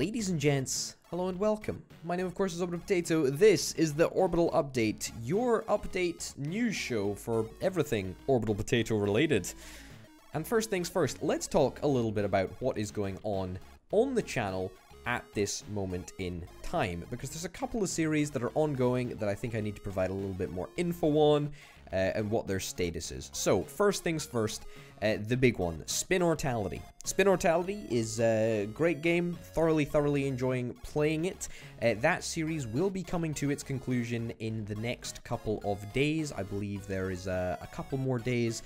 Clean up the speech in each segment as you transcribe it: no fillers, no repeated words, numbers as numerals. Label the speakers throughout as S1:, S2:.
S1: Ladies and gents, hello and welcome. My name, of course, is Orbital Potato. This is the Orbital Update, your update news show for everything Orbital Potato related. And first things first, let's talk a little bit about what is going on the channel at this moment in time, because there's a couple of series that are ongoing that I think I need to provide a little bit more info on and what their status is. So first things first, the big one, Spinortality. Spinortality is a great game, thoroughly enjoying playing it. That series will be coming to its conclusion in the next couple of days. I believe there is a couple more days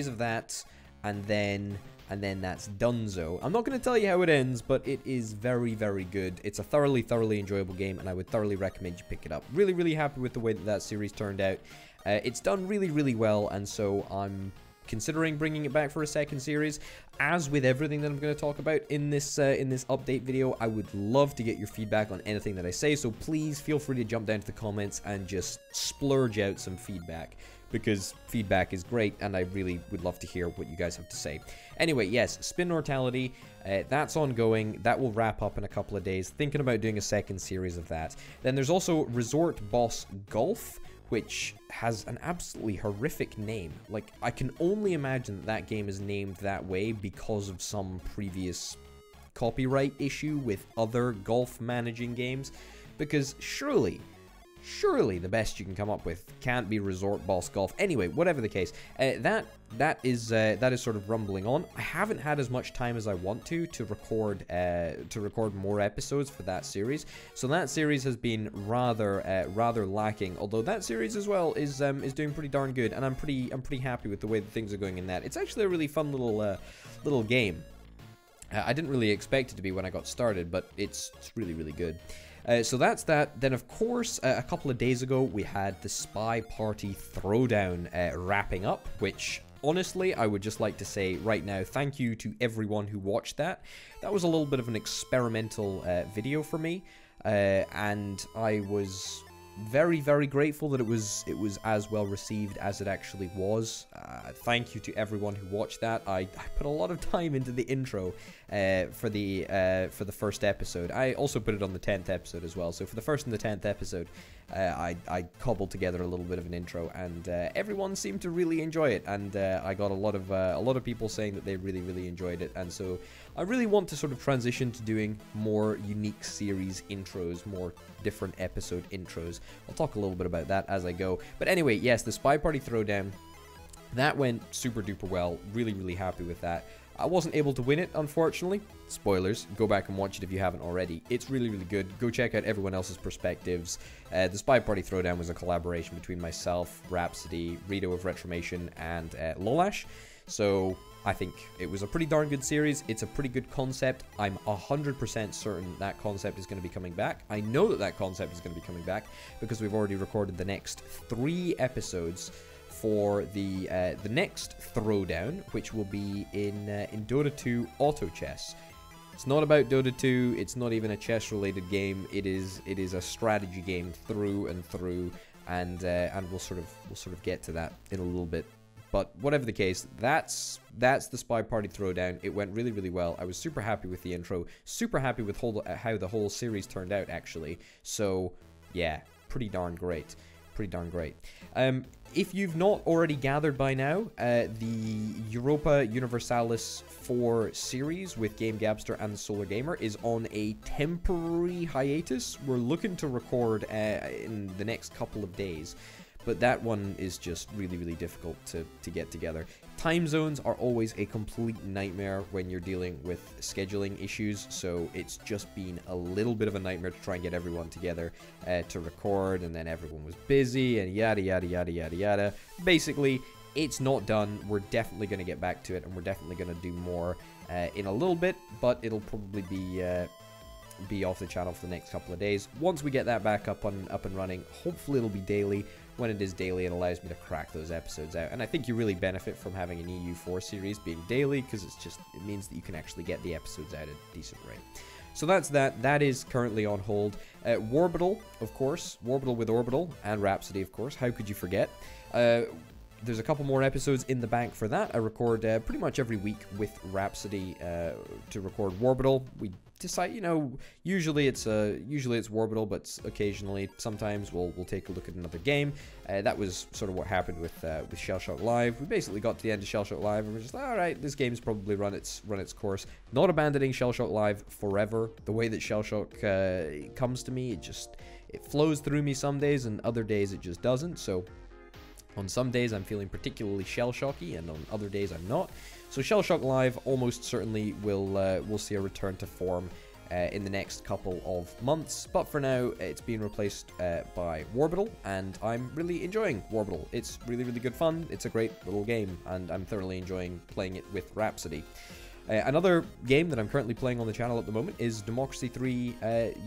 S1: of that, and then that's donezo. I'm not going to tell you how it ends, but it is very good. It's a thoroughly enjoyable game, and I would thoroughly recommend you pick it up. Really happy with the way that series turned out. It's done really well, and so I'm considering bringing it back for a second series. As with everything that I'm going to talk about in this update video, I would love to get your feedback on anything that I say, so please feel free to jump down to the comments and just splurge out some feedback, because feedback is great, and I really would love to hear what you guys have to say. Anyway, yes, Spinortality, that's ongoing. That will wrap up in a couple of days. Thinking about doing a second series of that. Then there's also Resort Boss Golf, which has an absolutely horrific name. Like, I can only imagine that that game is named that way because of some previous copyright issue with other golf managing games, because surely the best you can come up with can't be Resort Boss Golf. Anyway, whatever the case, that is sort of rumbling on. I haven't had as much time as I want to record more episodes for that series, so that series has been rather lacking. Although that series as well is doing pretty darn good, and I'm pretty happy with the way that things are going in that. It's actually a really fun little game. I didn't really expect it to be when I got started, but it's really good. So that's that. Then, of course, a couple of days ago, we had the Spy Party Throwdown wrapping up, which, honestly, I would just like to say right now, thank you to everyone who watched that. That was a little bit of an experimental video for me, and I was very grateful that it was as well received as it actually was. Thank you to everyone who watched that. I put a lot of time into the intro for the first episode. I also put it on the 10th episode as well. So for the first and the 10th episode, I cobbled together a little bit of an intro, and everyone seemed to really enjoy it. And I got a lot of people saying that they really enjoyed it. And so I really want to sort of transition to doing more unique series intros, more different episode intros. I'll talk a little bit about that as I go. But anyway, yes, the Spy Party Throwdown, that went super duper well. Really happy with that. I wasn't able to win it, unfortunately. Spoilers, go back and watch it if you haven't already. It's really good. Go check out everyone else's perspectives. The Spy Party Throwdown was a collaboration between myself, Rhapsody, Rito of Retromation, and Lolash. So I think it was a pretty darn good series. It's a pretty good concept. I'm 100% certain that concept is going to be coming back. I know that concept is going to be coming back because we've already recorded the next 3 episodes for the next Throwdown, which will be in Dota 2 Auto Chess. It's not about Dota 2. It's not even a chess-related game. It is a strategy game through and through, and we'll sort of get to that in a little bit. But whatever the case, that's the Spy Party Throwdown. It went really well. I was super happy with the intro, super happy with how the whole series turned out, actually. So yeah, pretty darn great. If you've not already gathered by now, the Europa Universalis 4 series with Game Gabster and the Solar Gamer is on a temporary hiatus. We're looking to record in the next couple of days, but that one is just really difficult to get together. Time zones are always a complete nightmare when you're dealing with scheduling issues, so it's just been a little bit of a nightmare to try and get everyone together to record, and then everyone was busy, and yada. Basically, it's not done. We're definitely going to get back to it, and we're definitely going to do more in a little bit, but it'll probably be off the channel for the next couple of days. Once we get that back up and running, hopefully it'll be daily. When it is daily, it allows me to crack those episodes out, and I think you really benefit from having an EU4 series being daily, because it means that you can actually get the episodes out at a decent rate. So that's that. That is currently on hold. Orbital, of course. Orbital with Orbital and Rhapsody, of course. How could you forget? there's a couple more episodes in the bank for that. I record pretty much every week with Rhapsody to record Orbital. We decide, you know, usually it's Orbital, but occasionally, sometimes we'll take a look at another game. That was sort of what happened with Shellshock Live. We basically got to the end of Shellshock Live and we're just like, all right, this game's probably run its course. Not abandoning Shellshock Live forever. The way that Shellshock comes to me, it flows through me some days, and other days it just doesn't. So on some days I'm feeling particularly shell-shocky, and on other days I'm not. So Shellshock Live almost certainly will see a return to form in the next couple of months. But for now, it's being replaced by Orbital, and I'm really enjoying Orbital. It's really, really good fun. It's a great little game, and I'm thoroughly enjoying playing it with Rhapsody. Another game that I'm currently playing on the channel at the moment is Democracy 3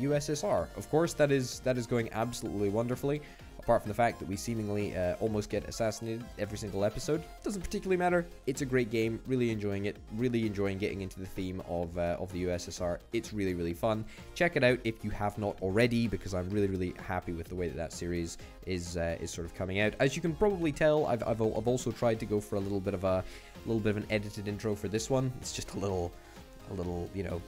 S1: USSR. Of course, that is going absolutely wonderfully. Apart from the fact that we seemingly almost get assassinated every single episode. Doesn't particularly matter. It's a great game. Really enjoying it. Really enjoying getting into the theme of the USSR. It's really, really fun. Check it out if you have not already, because I'm really, really happy with the way that series is sort of coming out. As you can probably tell, I've also tried to go for a little bit of an edited intro for this one. It's just a little, you know,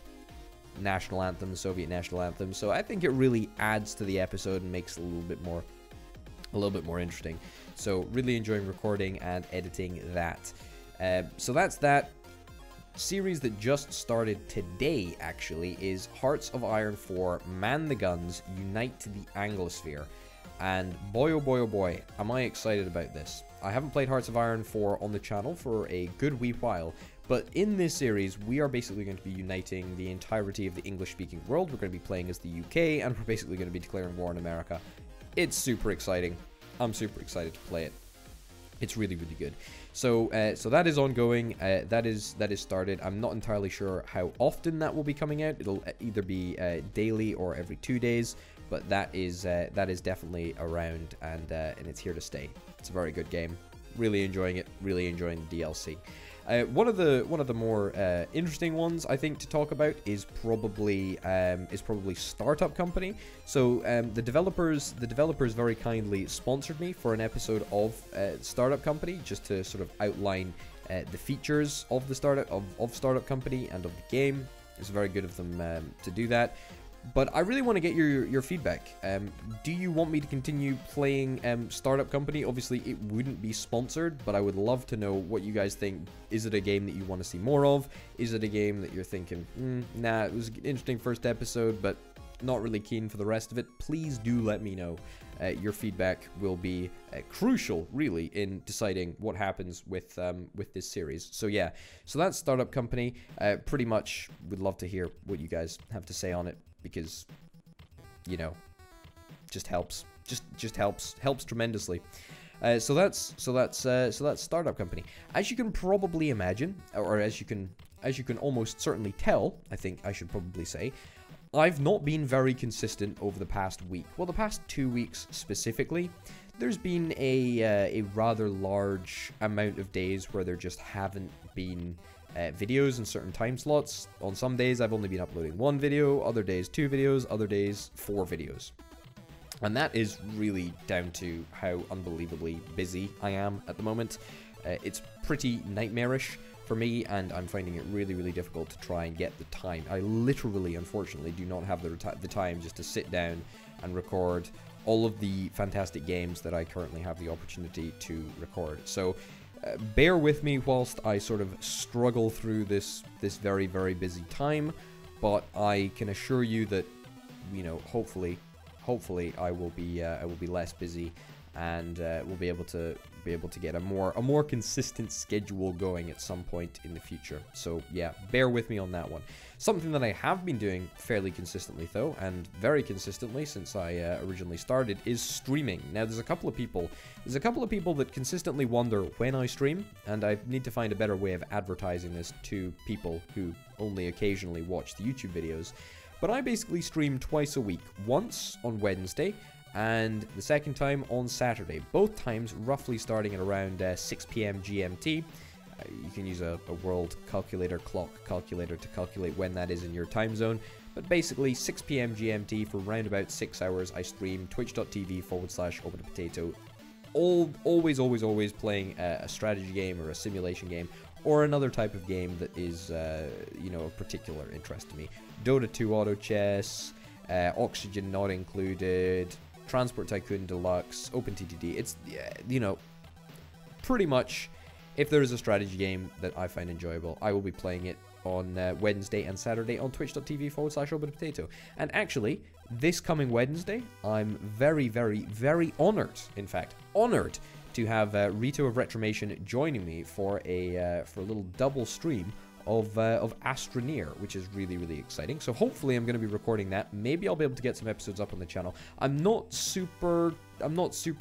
S1: national anthem, the Soviet national anthem. So I think it really adds to the episode and makes it a little bit more interesting. So really enjoying recording and editing that. So that's that. Series that just started today, actually, is Hearts of Iron 4 Man the Guns Unite to the Anglosphere. And boy, oh boy, oh boy, am I excited about this. I haven't played Hearts of Iron 4 on the channel for a good wee while, but in this series, we are basically going to be uniting the entirety of the English-speaking world. We're going to be playing as the UK, and we're basically going to be declaring war on America. It's super exciting. I'm super excited to play it. It's really, really good. So that is ongoing. That is started. I'm not entirely sure how often that will be coming out. It'll either be daily or every 2 days, but that is definitely around, and it's here to stay. It's a very good game. Really enjoying it. Really enjoying the DLC. One of the more interesting ones, I think, to talk about is probably Startup Company. So the developers very kindly sponsored me for an episode of Startup Company, just to sort of outline the features of the Startup Company and of the game. It's very good of them to do that. But I really want to get your feedback. Do you want me to continue playing Startup Company? Obviously, it wouldn't be sponsored, but I would love to know what you guys think. Is it a game that you want to see more of? Is it a game that you're thinking, nah, it was an interesting first episode, but not really keen for the rest of it? Please do let me know. Your feedback will be crucial, really, in deciding what happens with this series. So yeah, so that's Startup Company. Pretty much would love to hear what you guys have to say on it, because, you know, just helps tremendously. So that's Startup Company. As you can probably imagine, or as you can almost certainly tell, I think I should probably say, I've not been very consistent over the past week. Well, the past 2 weeks specifically. There's been a rather large amount of days where there just haven't been videos in certain time slots. On some days I've only been uploading 1 video, other days 2 videos, other days 4 videos. And that is really down to how unbelievably busy I am at the moment. It's pretty nightmarish for me, and I'm finding it really, really difficult to try and get the time. I literally, unfortunately, do not have the time just to sit down and record all of the fantastic games that I currently have the opportunity to record. So bear with me whilst I sort of struggle through this very, very busy time, but I can assure you that, you know, hopefully I will be less busy, and we'll be able to get a more consistent schedule going at some point in the future. So yeah, bear with me on that one. Something that I have been doing fairly consistently, though, and very consistently since I originally started, is streaming. Now, there's a couple of people that consistently wonder when I stream, and I need to find a better way of advertising this to people who only occasionally watch the YouTube videos. But I basically stream twice a week, once on Wednesday, and the second time on Saturday. Both times roughly starting at around 6 p.m. GMT. You can use a world calculator, clock calculator to calculate when that is in your time zone. But basically 6 p.m. GMT for around about 6 hours I stream twitch.tv/OrbitalPotato always playing a strategy game or a simulation game or another type of game that is, you know, of particular interest to me. Dota 2 Auto Chess, Oxygen Not Included, Transport Tycoon Deluxe, OpenTTD. It's, you know, pretty much, if there is a strategy game that I find enjoyable, I will be playing it on Wednesday and Saturday on twitch.tv/Orbital. And actually, this coming Wednesday, I'm very, very, very honored, in fact, honored to have Rito of Retromation joining me for a little double stream of Astroneer, which is really, really exciting. So hopefully I'm going to be recording that. Maybe I'll be able to get some episodes up on the channel. I'm not super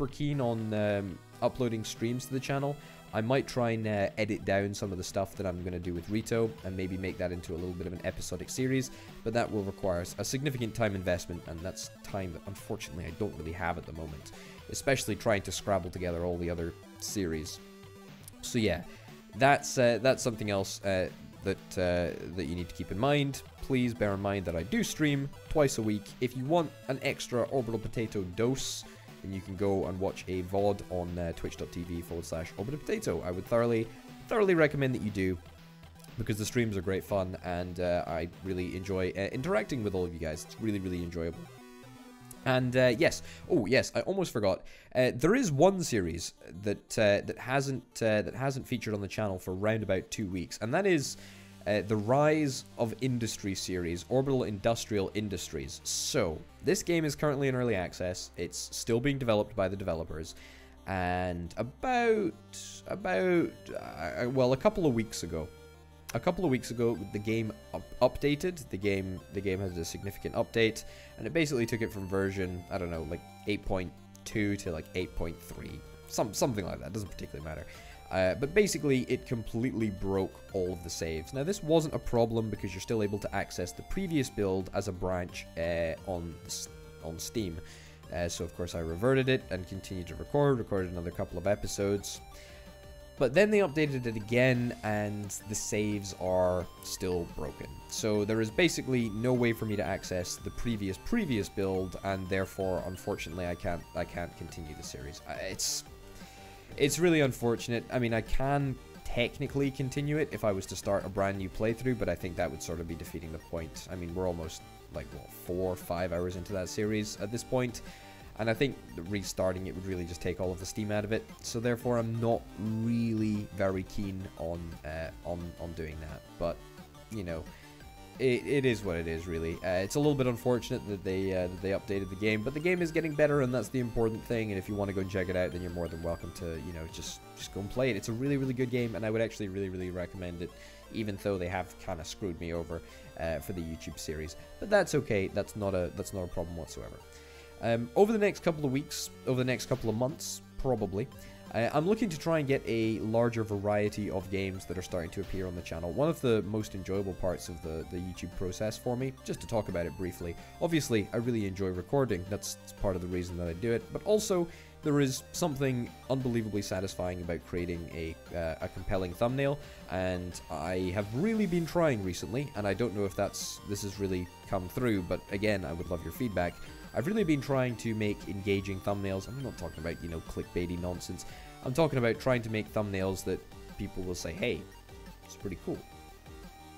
S1: keen on uploading streams to the channel. I might try and edit down some of the stuff that I'm going to do with Rito and maybe make that into a little bit of an episodic series, but that will require a significant time investment, and that's time that unfortunately I don't really have at the moment, especially trying to scrabble together all the other series. So yeah, that's something else that you need to keep in mind. Please bear in mind that I do stream twice a week. If you want an extra Orbital Potato dose, then you can go and watch a VOD on twitch.tv/Orbital. I would thoroughly recommend that you do, because the streams are great fun, and I really enjoy interacting with all of you guys. It's really, really enjoyable. And yes, oh yes, I almost forgot. There is one series that hasn't featured on the channel for around about 2 weeks, and that is the Rise of Industry series, Orbital Industrial Industries. So this game is currently in early access. It's still being developed by the developers, and well, a couple of weeks ago, the game updated. The game has a significant update, and it basically took it from version, I don't know, like 8.2 to like 8.3, something like that. Doesn't particularly matter. But basically, it completely broke all of the saves. Now, this wasn't a problem because you're still able to access the previous build as a branch on Steam. So, of course, I reverted it and continued to recorded another couple of episodes. But then they updated it again, and the saves are still broken. So there is basically no way for me to access the previous build, and therefore, unfortunately, I can't continue the series. It's really unfortunate. I mean, I can technically continue it if I was to start a brand new playthrough, but I think that would sort of be defeating the point. I mean, we're almost, like, what, 4 or 5 hours into that series at this point, and I think restarting it would really just take all of the steam out of it. So therefore, I'm not really very keen on doing that. But, you know, it is what it is, really. It's a little bit unfortunate that they updated the game, but the game is getting better, and that's the important thing. And if you want to go and check it out, then you're more than welcome to, you know, just go and play it. It's a really, really good game, and I would actually really, really recommend it, even though they have kind of screwed me over for the YouTube series. But that's okay. That's not a problem whatsoever. Over the next couple of weeks, over the next couple of months, probably, I'm looking to try and get a larger variety of games that are starting to appear on the channel. One of the most enjoyable parts of the YouTube process for me, just to talk about it briefly, obviously I really enjoy recording, that's part of the reason that I do it, but also there is something unbelievably satisfying about creating a compelling thumbnail, and I have really been trying recently, and I don't know if this has really come through, but again, I would love your feedback. I've really been trying to make engaging thumbnails. I'm not talking about, you know, clickbaity nonsense. I'm talking about trying to make thumbnails that people will say, hey, it's pretty cool,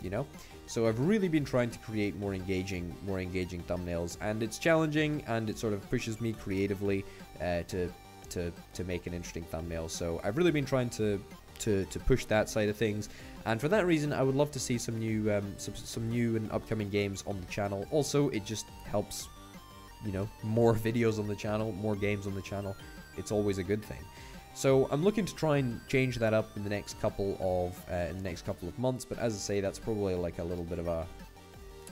S1: you know? So I've really been trying to create more engaging thumbnails, and it's challenging, and it sort of pushes me creatively to make an interesting thumbnail. So I've really been trying to push that side of things, and for that reason, I would love to see some new and upcoming games on the channel. Also, it just helps, you know, more videos on the channel, more games on the channel. It's always a good thing. So I'm looking to try and change that up in the next couple of months. But as I say, that's probably like a little bit of a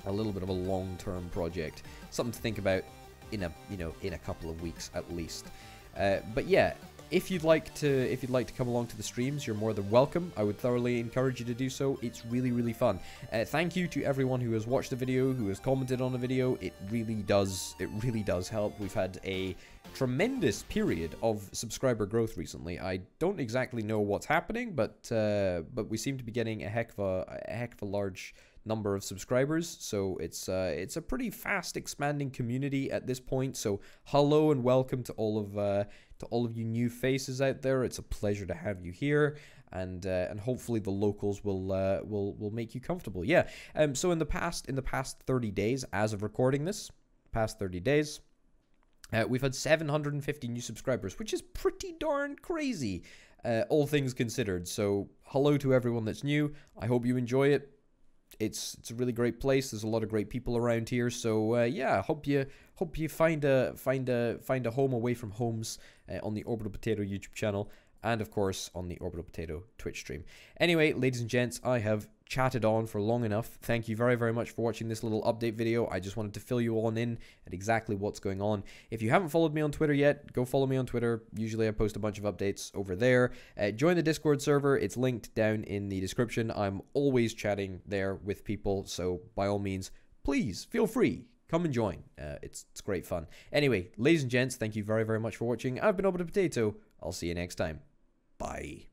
S1: long-term project, something to think about in a couple of weeks at least. But yeah. If you'd like to come along to the streams, you're more than welcome. I would thoroughly encourage you to do so. It's really, really fun. Thank you to everyone who has watched the video, who has commented on the video. It really does help. We've had a tremendous period of subscriber growth recently. I don't exactly know what's happening, but we seem to be getting a heck of a large number of subscribers, so it's a pretty fast expanding community at this point. So hello and welcome to all of To all of you new faces out there, it's a pleasure to have you here, and hopefully the locals will make you comfortable. Yeah. So in the past 30 days, as of recording this, past 30 days, we've had 750 new subscribers, which is pretty darn crazy, all things considered. So hello to everyone that's new. I hope you enjoy it. It's a really great place. There's a lot of great people around here. So yeah, hope you find a home away from homes on the Orbital Potato YouTube channel, and of course on the Orbital Potato Twitch stream. Anyway, ladies and gents, I have chatted on for long enough. Thank you very, very much for watching this little update video. I just wanted to fill you all in at exactly what's going on. If you haven't followed me on Twitter yet, go follow me on Twitter. Usually I post a bunch of updates over there. Join the Discord server. It's linked down in the description. I'm always chatting there with people, so by all means, please feel free. Come and join. It's great fun. Anyway, ladies and gents, thank you very, very much for watching. I've been Orbital Potato. I'll see you next time. Bye.